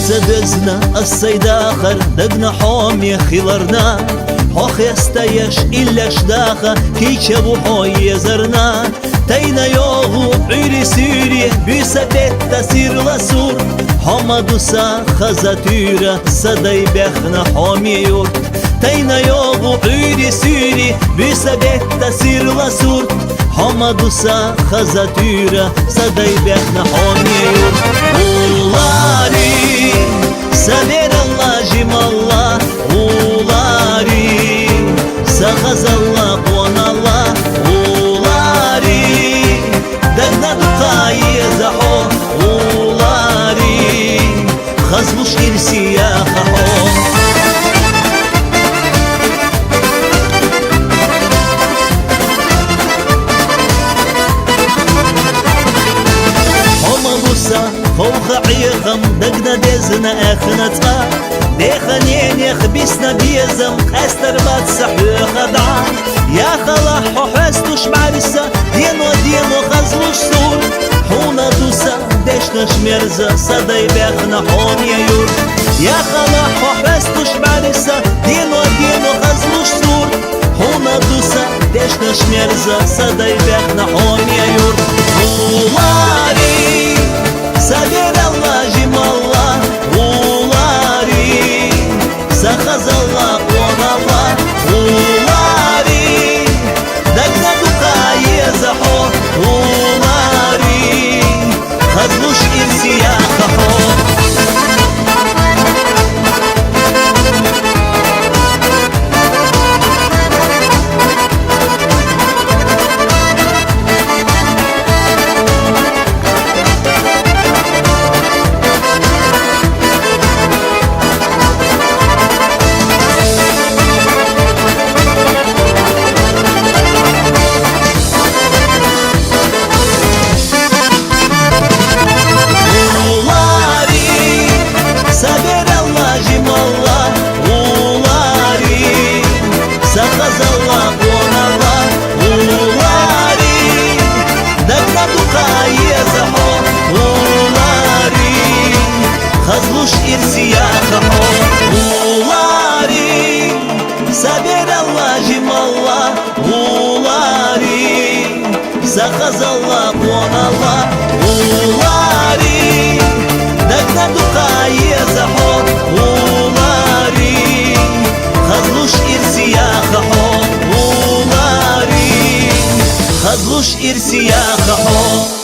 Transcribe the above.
زدزنا السيداخر دقنا حومي خلرنا حوخ يستيش إلا شداخة كي شبو حوي يزرنا تينا يوغو عيري سيري بيسبت تسير لسور حمدو سا خزاتيرا صداي بخنا حومي يور تينا يوغو عيري سيري بيسبت تسير لسور حمدو سا خزاتيرا صداي بخنا حومي يور ولاري سبير الله جم الله ولاري سخز الله قوان الله ولاري دقنا دقاي زحو ولاري خزمش إرسي يا خحو فوق عيخم دقنا ديزنا اخنتا ديخنين يخبسنا بيزم استر بات سحو خدعا يا خلاح حستوش معرسة دينو خزوش سور حونا دوسا ديشنش مرزا صداي بيخنا حون يور يا خلاح حستوش معرسة دينو خزوش سور حونا دوسا ديشنش مرزا صداي بيخنا حون يور ولاري سبير الله جم الله ولاري سخز الله قوان الله ولاري دقنا دقاي زحو ولاري خزلوش إرسي يا خحو سخز الله قوان الله ولاري دقنا دقاي زحو ولاري خزلوش إرسي يا خحو ولاري سبير الله جم الله ولاري سخز الله قوان الله ولاري دقنا دقاي زحو ولاري خزلوش إرسي يا خحو ولاري خزلوش إرسي يا خحو